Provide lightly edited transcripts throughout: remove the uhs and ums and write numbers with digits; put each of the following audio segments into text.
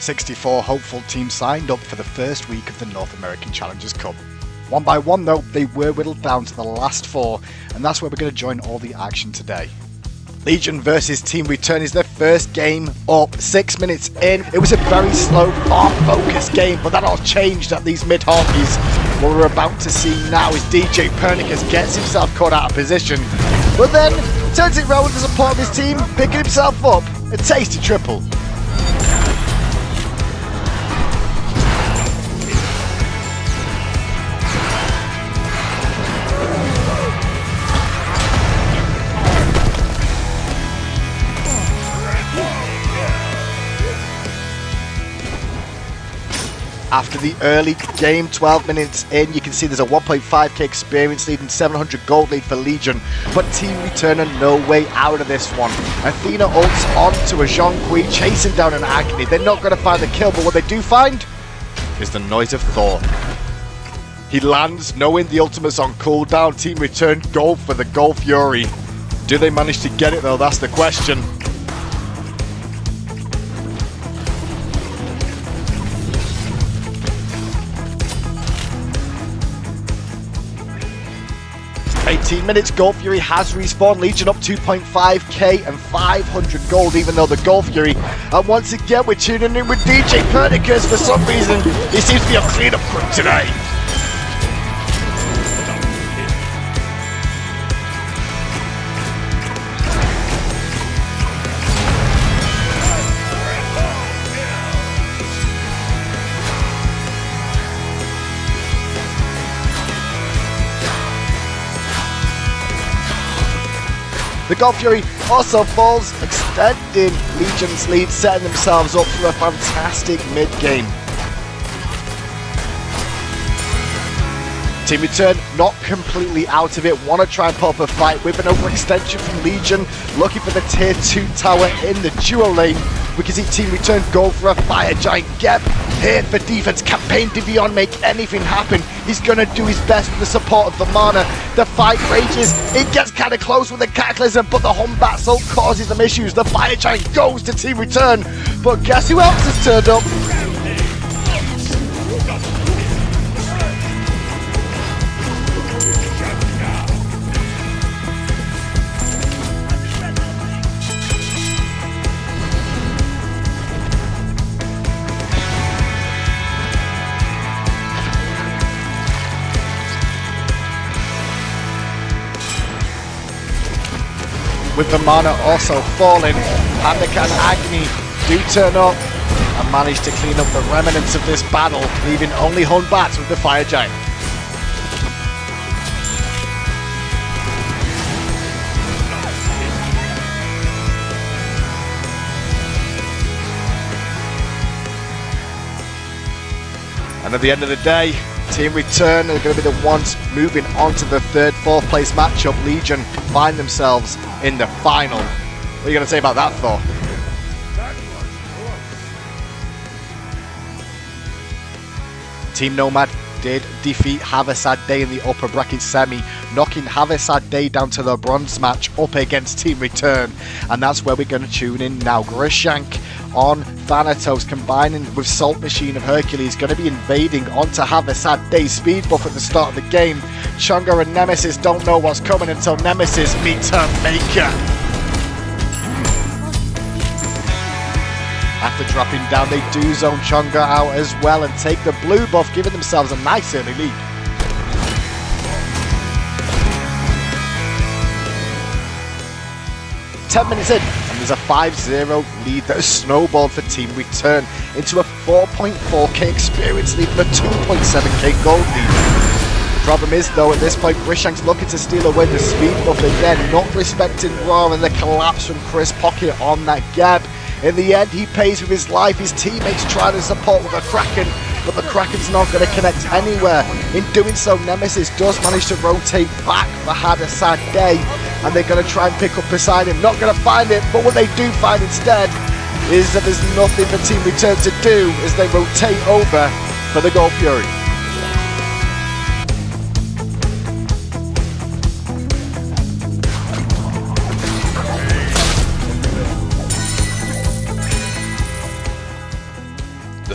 64 hopeful teams signed up for the first week of the North American Challengers Cup. One by one though, they were whittled down to the last 4, and that's where we're going to join all the action today. Legion versus Team Return is their first game up. 6 minutes in, it was a very slow, farm-focused game, but that all changed at these mid-halfies. What we're about to see now is DJ Pernicus gets himself caught out of position, but then turns it round as a part of his team, picking himself up a tasty triple. After the early game, 12 minutes in, you can see there's a 1.5k experience lead and 700 gold lead for Legion. But Team Return are no way out of this one. Athena ults onto a Zhonghui, chasing down an Agni. They're not going to find the kill, but what they do find is the noise of Thor. He lands, knowing the ultimate's on cooldown. Team Return go for the Gold Fury. Do they manage to get it though? That's the question. Minutes, Gold Fury has respawned. Legion up 2.5k and 500 gold, even though the Gold Fury. And once again, we're tuning in with DJ Pernicus. For some reason, he seems to be a clean-up crew today. The Gold Fury also falls, extending Legion's lead, setting themselves up for a fantastic mid-game. Team Return not completely out of it, want to try and put up a fight with an overextension from Legion, looking for the tier 2 tower in the duo lane. We can see Team Return go for a Fire Giant. Geb here for defense. Campaign Divion make anything happen. He's going to do his best with the support of the mana. The fight rages. It gets kind of close with the Cataclysm, but the Humbat Soul causes them issues. The Fire Giant goes to Team Return, but guess who else has turned up? With the mana also falling, Pandak and Agni do turn up and manage to clean up the remnants of this battle, leaving only Humbat with the Fire Giant. And at the end of the day, Team Return are going to be the ones moving on to the 3rd, 4th place matchup. Legion find themselves in the final. What are you going to say about that, Thor? Team Nomad did defeat Havasad Day in the upper bracket semi, knocking Havasad Day down to the bronze match up against Team Return. And that's where we're going to tune in now. Grishank on Thanatos, combining with Salt Machine of Hercules, going to be invading onto Havasad Day's speed buff at the start of the game. Chunga and Nemesis don't know what's coming until Nemesis meets her maker. After dropping down, they do zone Chunga out as well and take the blue buff, giving themselves a nice early lead. "10 minutes in, and there's a 5-0 lead that has snowballed for Team Return into a 4.4k experience lead and a 2.7k gold lead. The problem is though, at this point, Grishank's looking to steal away the speed buff again, not respecting Raw, and the collapse from Chris Pocket on that Geb. In the end, he pays with his life. His teammates try to support with a Kraken, but the Kraken's not going to connect anywhere. In doing so, Nemesis does manage to rotate back for Havasad Day, and they're going to try and pick up beside him. Not going to find it, but what they do find instead is that there's nothing for Team Return to do as they rotate over for the Gold Fury.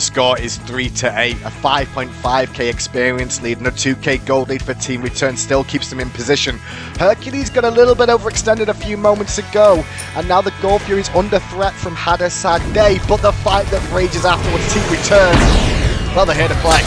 score is 3-8, a 5.5k experience lead and a 2k gold lead for Team Return still keeps them in position. Hercules got a little bit overextended a few moments ago, and now the Gold Fury is under threat from Hadassah, but the fight that rages afterwards, Team Return, well, they're here to play.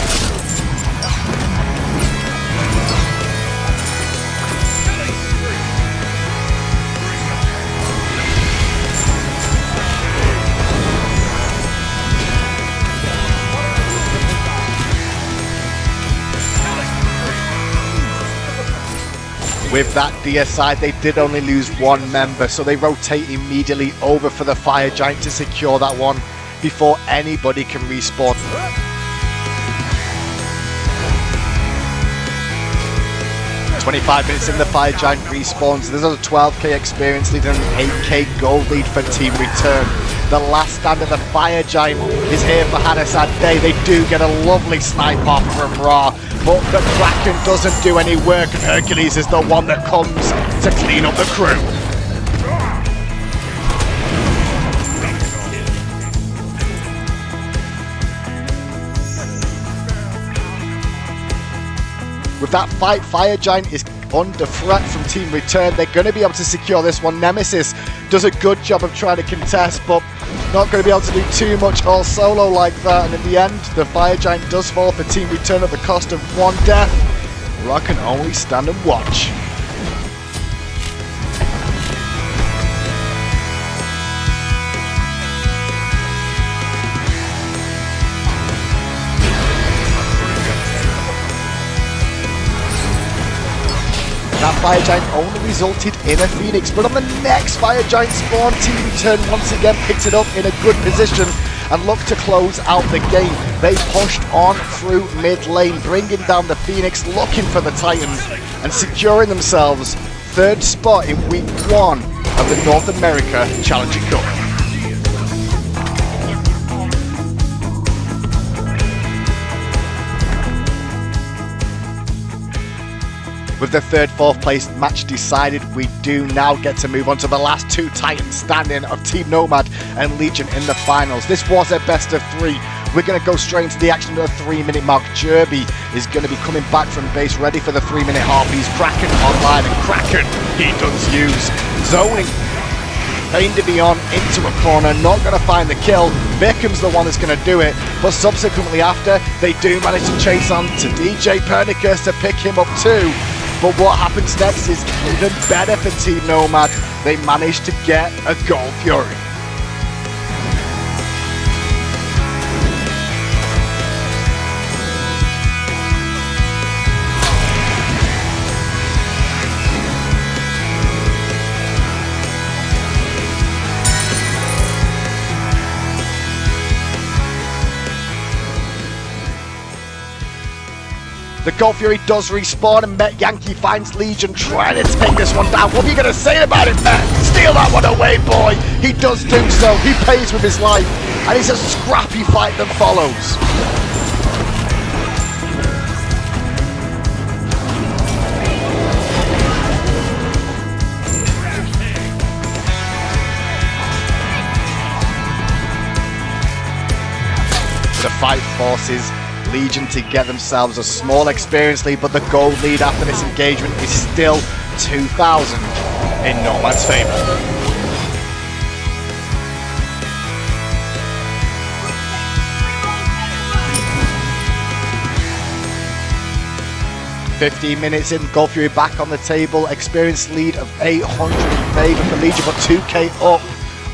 With that DSI, they did only lose one member, so they rotate immediately over for the Fire Giant to secure that one before anybody can respawn. 25 minutes in, the Fire Giant respawns. There's a 12k experience lead and an 8k gold lead for Team Return. The last stand of the Fire Giant is here for Hadassah. They do get a lovely snipe off from Ra, but the Kraken doesn't do any work, and Hercules is the one that comes to clean up the crew. With that fight, Fire Giant is under threat from Team Return. They're going to be able to secure this one. Nemesis does a good job of trying to contest, but not going to be able to do too much all solo like that. And in the end, the Fire Giant does fall for Team Return at the cost of one death. Ra can only stand and watch. That Fire Giant only resulted in a Phoenix, but on the next Fire Giant spawn, Team Return once again picked it up in a good position and looked to close out the game. They pushed on through mid lane, bringing down the Phoenix, looking for the Titans and securing themselves third spot in week 1 of the North America Challenger Cup. With the third, fourth place match decided, we do now get to move on to the last two Titans standing of Team Nomad and Legion in the finals. This was a best of 3. We're going to go straight into the action at the 3-minute mark. Jerby is going to be coming back from base, ready for the 3-minute Harpies. Kraken online, and Kraken, he does use zoning. Pain to be on into a corner, not going to find the kill. Beckham's the one that's going to do it, but subsequently after, they do manage to chase on to DJ Pernicus to pick him up too. But what happens next is even better for Team Nomad. They managed to get a Gold Fury. The Gold Fury does respawn, and Met Yankee finds Legion trying to take this one down. What are you going to say about it, Met? Steal that one away, boy. He does do so. He pays with his life, and it's a scrappy fight that follows. The fight forces Legion to get themselves a small experience lead, but the gold lead after this engagement is still 2,000 in Nomad's favour. "15 minutes in, Gold Fury back on the table, experience lead of 800 in favour for Legion, but 2k up.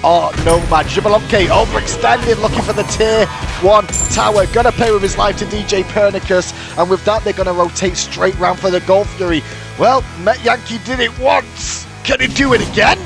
Oh, Nomad. Jabalonke overextended, looking for the tier 1 tower. Gonna pay with his life to DJ Pernicus, and with that, they're gonna rotate straight round for the Gold Fury. Well, Met Yankee did it once. Can he do it again?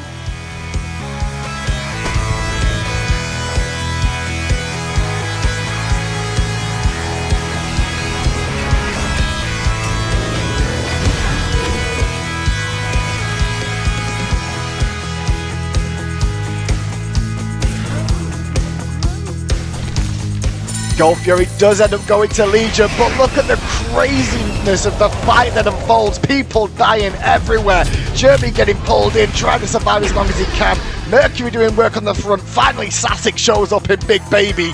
Gold Fury does end up going to Legion, but look at the craziness of the fight that unfolds. People dying everywhere. Jeremy getting pulled in, trying to survive as long as he can. Mercury doing work on the front. Finally, Sasek shows up in Big Baby.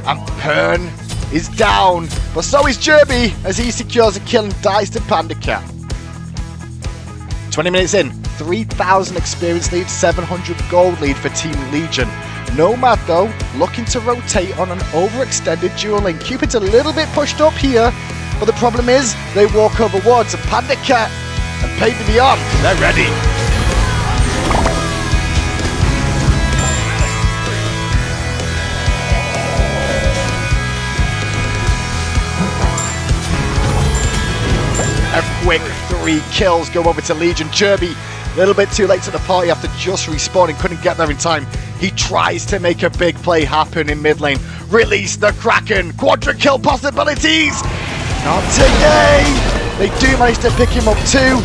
And Pern is down, but so is Jerby as he secures a kill and dies to Panda Cat. 20 minutes in, 3,000 experience lead, 700 gold lead for Team Legion. Nomad though, looking to rotate on an overextended dual lane. Cupid's a little bit pushed up here, but the problem is they walk over wards and Panda Cat and Pain Beyond, they're ready. A quick 3 kills go over to Legion. Jerby, a little bit too late to the party after just respawning, couldn't get there in time. He tries to make a big play happen in mid lane. Release the Kraken, quadra kill possibilities. Not today. They do manage to pick him up too.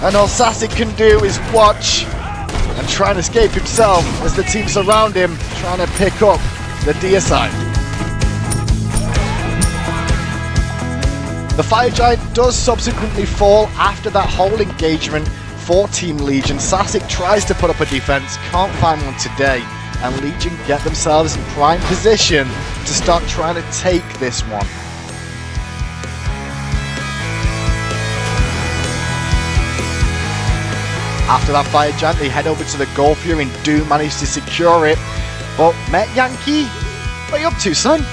And all Sasic can do is watch and try and escape himself as the team surround him, trying to pick up the deicide. The Fire Giant does subsequently fall after that whole engagement for Team Legion. Sasic tries to put up a defense, can't find one today, and Legion get themselves in prime position to start trying to take this one. After that Fire Giant, they head over to the Gold Fury and do manage to secure it. But Met Yankee, what are you up to, son?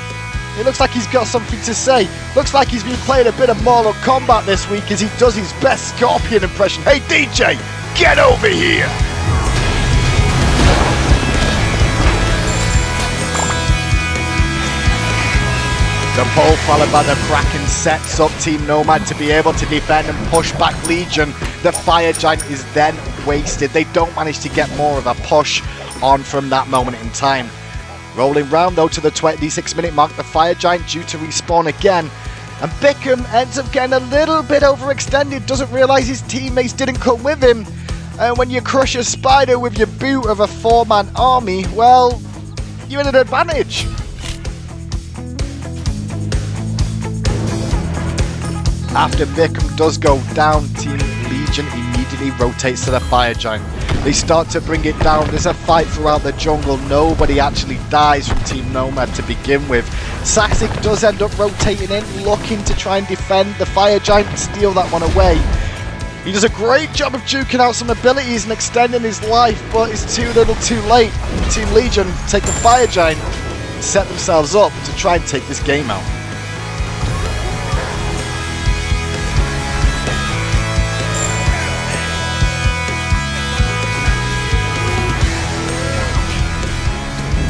It looks like he's got something to say. Looks like he's been playing a bit of Mortal Kombat this week as he does his best Scorpion impression. Hey DJ, get over here! The pull followed by the Kraken sets up Team Nomad to be able to defend and push back Legion. The Fire Giant is then wasted. They don't manage to get more of a push on from that moment in time. Rolling round though to the 26-minute mark, the Fire Giant due to respawn again. And Bickham ends up getting a little bit overextended, doesn't realise his teammates didn't come with him. And when you crush a spider with your boot of a 4-man army, well, you're at an advantage. After Bickham does go down, Team Legion immediately rotates to the Fire Giant. They start to bring it down. There's a fight throughout the jungle. Nobody actually dies from Team Nomad to begin with. Sasic does end up rotating in, looking to try and defend the Fire Giant and steal that one away. He does a great job of juking out some abilities and extending his life, but it's too little too late. Team Legion take the Fire Giant and set themselves up to try and take this game out.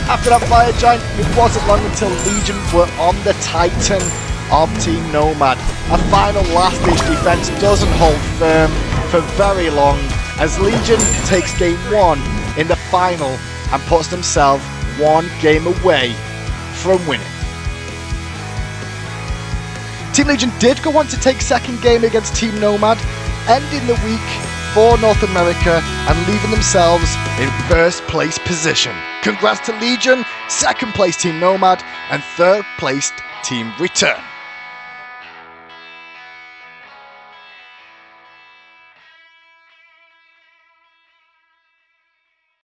After that Fire Giant, it wasn't long until Legion were on the Titan of Team Nomad. A final last-ditch defense doesn't hold firm for very long as Legion takes game 1 in the final and puts themselves 1 game away from winning. Team Legion did go on to take second game against Team Nomad, ending the week for North America and leaving themselves in first place position. Congrats to Legion, second place Team Nomad, and third place Team Return.